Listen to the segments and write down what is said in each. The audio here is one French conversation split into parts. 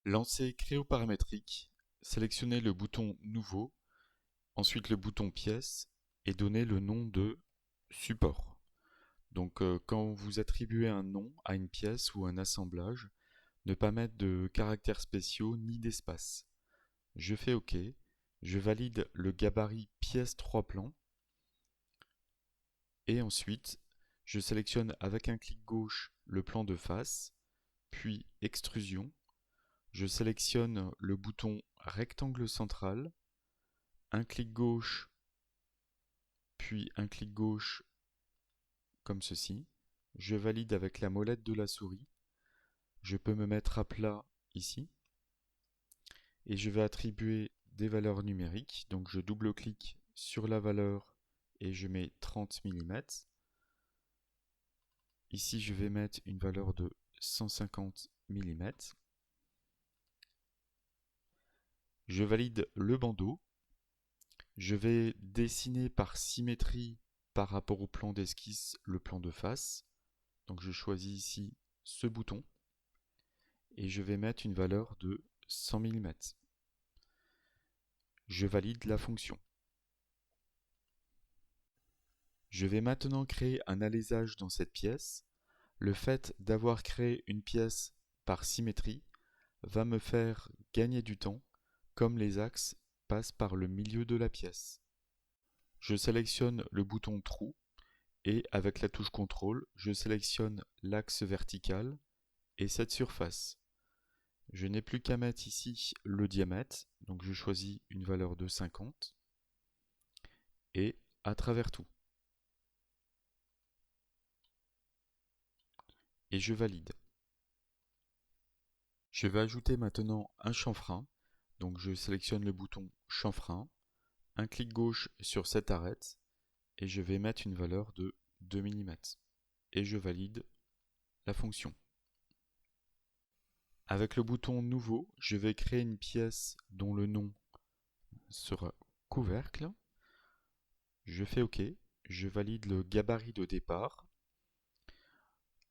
Lancer Créoparamétrique, sélectionnez le bouton Nouveau, ensuite le bouton Pièce et donnez le nom de Support. Donc quand vous attribuez un nom à une pièce ou un assemblage, ne pas mettre de caractères spéciaux ni d'espace. Je fais OK, je valide le gabarit pièce 3 plans et ensuite je sélectionne avec un clic gauche le plan de face, puis extrusion. Je sélectionne le bouton rectangle central, un clic gauche, puis un clic gauche comme ceci. Je valide avec la molette de la souris. Je peux me mettre à plat ici. Et je vais attribuer des valeurs numériques. Donc je double-clique sur la valeur et je mets 30 mm. Ici, je vais mettre une valeur de 150 mm. Je valide le bandeau. Je vais dessiner par symétrie par rapport au plan d'esquisse le plan de face. Donc je choisis ici ce bouton et je vais mettre une valeur de 100 mm. Je valide la fonction. Je vais maintenant créer un alésage dans cette pièce. Le fait d'avoir créé une pièce par symétrie va me faire gagner du temps, comme les axes passent par le milieu de la pièce. Je sélectionne le bouton trou et avec la touche CTRL, je sélectionne l'axe vertical et cette surface. Je n'ai plus qu'à mettre ici le diamètre, donc je choisis une valeur de 50 et à travers tout. Et je valide. Je vais ajouter maintenant un chanfrein, donc je sélectionne le bouton chanfrein, un clic gauche sur cette arête et je vais mettre une valeur de 2 mm et je valide la fonction. Avec le bouton nouveau, je vais créer une pièce dont le nom sera couvercle. Je fais OK, je valide le gabarit de départ.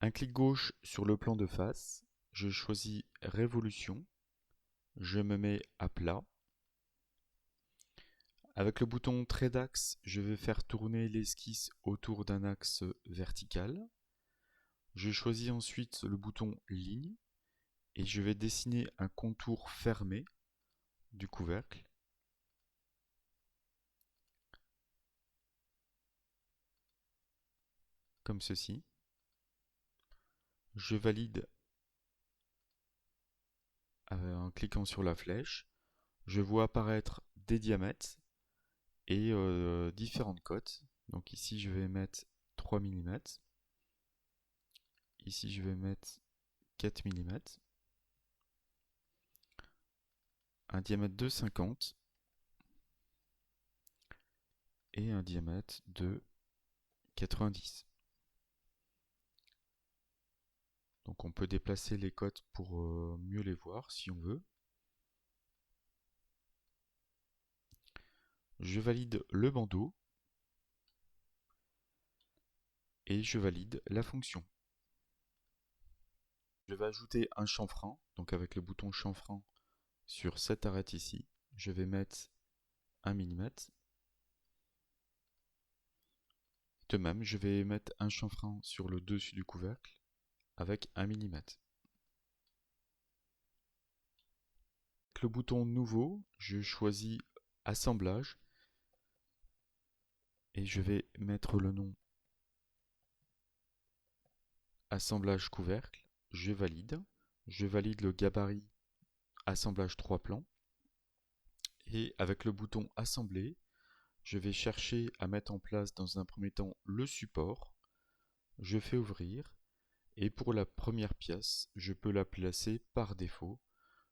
Un clic gauche sur le plan de face, je choisis révolution, je me mets à plat. Avec le bouton trait d'axe, je vais faire tourner l'esquisse autour d'un axe vertical. Je choisis ensuite le bouton ligne et je vais dessiner un contour fermé du couvercle. Comme ceci. Je valide en cliquant sur la flèche. Je vois apparaître des diamètres et différentes cotes. Donc ici je vais mettre 3 mm. Ici je vais mettre 4 mm. Un diamètre de 50 et un diamètre de 90. Donc on peut déplacer les cotes pour mieux les voir si on veut. Je valide le bandeau et je valide la fonction. Je vais ajouter un chanfrein, donc avec le bouton chanfrein sur cette arête ici, je vais mettre 1 mm. De même, je vais mettre un chanfrein sur le dessus du couvercle avec 1 mm. Avec le bouton nouveau, je choisis assemblage et je vais mettre le nom assemblage couvercle. Je valide. Je valide le gabarit assemblage 3 plans. Et avec le bouton assembler, je vais chercher à mettre en place dans un premier temps le support. Je fais ouvrir. Et pour la première pièce, je peux la placer par défaut,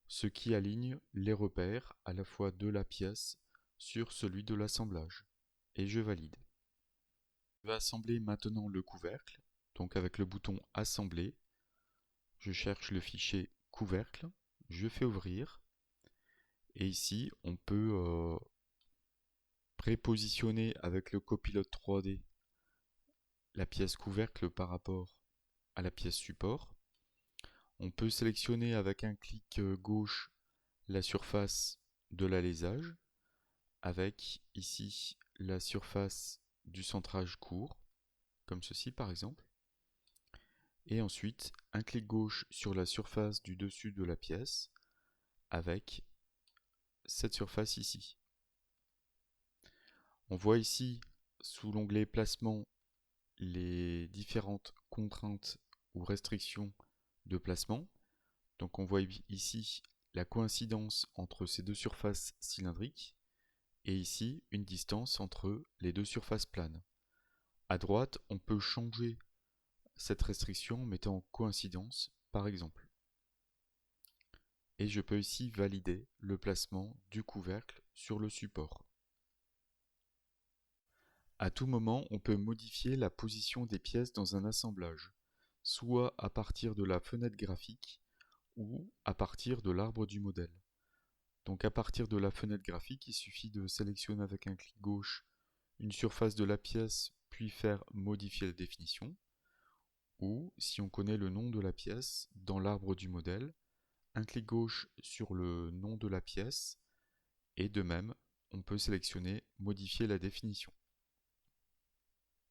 ce qui aligne les repères à la fois de la pièce sur celui de l'assemblage. Et je valide. Je vais assembler maintenant le couvercle. Donc avec le bouton assembler, je cherche le fichier couvercle, je fais ouvrir. Et ici, on peut prépositionner avec le copilote 3D la pièce couvercle par rapport à la pièce support. On peut sélectionner avec un clic gauche la surface de l'alésage, avec ici la surface du centrage court, comme ceci par exemple. Et ensuite, un clic gauche sur la surface du dessus de la pièce, avec cette surface ici. On voit ici, sous l'onglet placement, les différentes contraintes ou restrictions de placement. Donc on voit ici la coïncidence entre ces deux surfaces cylindriques et ici une distance entre les deux surfaces planes. À droite, on peut changer cette restriction en mettant en coïncidence par exemple. Et je peux ici valider le placement du couvercle sur le support. À tout moment, on peut modifier la position des pièces dans un assemblage, soit à partir de la fenêtre graphique ou à partir de l'arbre du modèle. Donc à partir de la fenêtre graphique, il suffit de sélectionner avec un clic gauche une surface de la pièce, puis faire modifier la définition. Ou, si on connaît le nom de la pièce, dans l'arbre du modèle, un clic gauche sur le nom de la pièce, et de même, on peut sélectionner modifier la définition.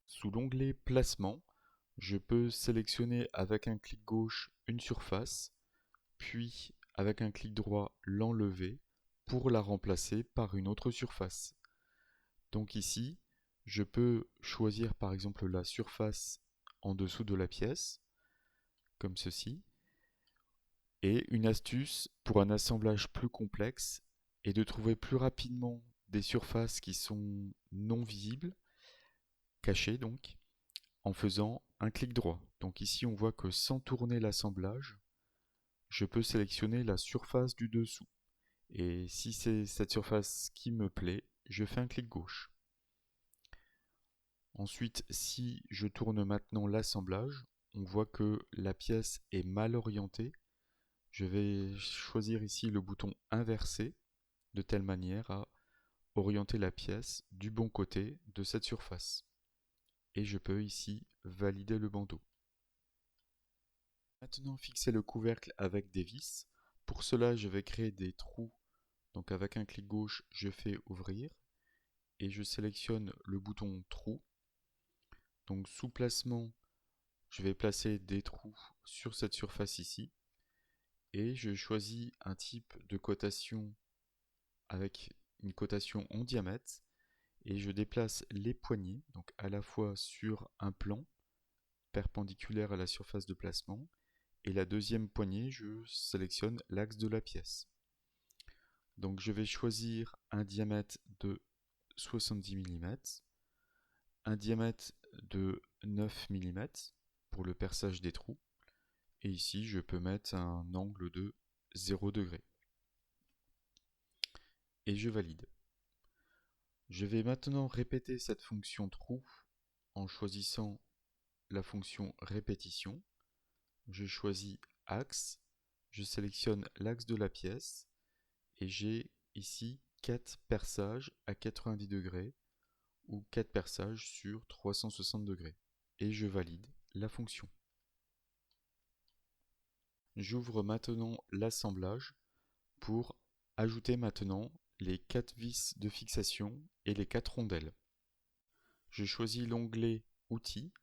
Sous l'onglet placement, je peux sélectionner avec un clic gauche une surface, puis avec un clic droit l'enlever pour la remplacer par une autre surface. Donc ici, je peux choisir par exemple la surface en dessous de la pièce, comme ceci. Et une astuce pour un assemblage plus complexe est de trouver plus rapidement des surfaces qui sont non visibles, cachées donc, en faisant un clic droit. Donc ici on voit que sans tourner l'assemblage, je peux sélectionner la surface du dessous. Et si c'est cette surface qui me plaît, je fais un clic gauche. Ensuite, si je tourne maintenant l'assemblage, on voit que la pièce est mal orientée. Je vais choisir ici le bouton inversé de telle manière à orienter la pièce du bon côté de cette surface. Et je peux ici valider le bandeau. Maintenant fixer le couvercle avec des vis. Pour cela, je vais créer des trous. Donc avec un clic gauche, je fais ouvrir et je sélectionne le bouton trou. Donc sous placement, je vais placer des trous sur cette surface ici et je choisis un type de cotation avec une cotation en diamètre et je déplace les poignées donc à la fois sur un plan perpendiculaire à la surface de placement et la deuxième poignée je sélectionne l'axe de la pièce. Donc je vais choisir un diamètre de 70 mm, un diamètre de 9 mm pour le perçage des trous et ici je peux mettre un angle de 0 degré et je valide. Je vais maintenant répéter cette fonction trou en choisissant la fonction répétition. Je choisis axe, je sélectionne l'axe de la pièce et j'ai ici 4 perçages à 90 degrés ou 4 perçages sur 360 degrés et je valide la fonction. J'ouvre maintenant l'assemblage pour ajouter maintenant les 4 vis de fixation et les 4 rondelles. Je choisis l'onglet Outils,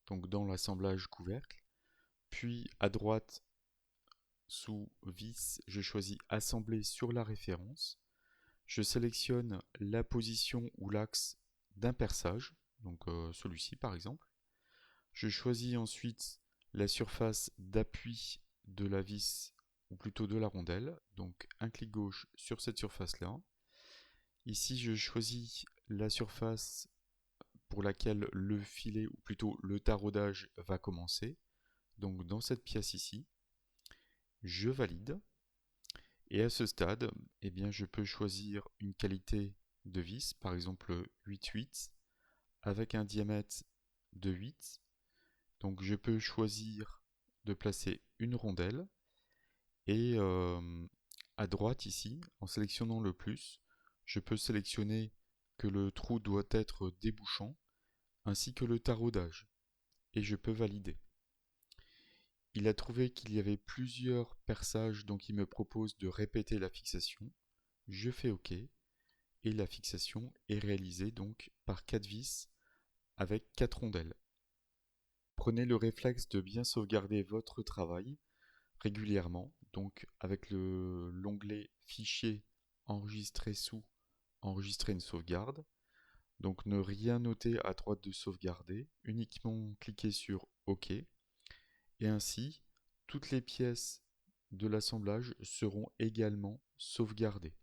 donc dans l'assemblage couvercle, puis à droite sous vis, je choisis Assembler sur la référence. Je sélectionne la position ou l'axe d'un perçage, donc celui-ci par exemple. Je choisis ensuite la surface d'appui de la vis, ou plutôt de la rondelle, donc un clic gauche sur cette surface-là. Ici, je choisis la surface pour laquelle le filet, ou plutôt le taraudage, va commencer. Donc dans cette pièce ici, je valide. Et à ce stade, eh bien, je peux choisir une qualité de vis, par exemple 8,8, avec un diamètre de 8. Donc je peux choisir de placer une rondelle. Et à droite ici, en sélectionnant le plus, je peux sélectionner que le trou doit être débouchant, ainsi que le taraudage. Et je peux valider. Il a trouvé qu'il y avait plusieurs perçages, donc il me propose de répéter la fixation. Je fais OK et la fixation est réalisée donc par 4 vis avec 4 rondelles. Prenez le réflexe de bien sauvegarder votre travail régulièrement, donc avec l'onglet Fichier, Enregistrer sous, enregistrer une sauvegarde. Donc ne rien noter à droite de sauvegarder, uniquement cliquer sur OK. Et ainsi, toutes les pièces de l'assemblage seront également sauvegardées.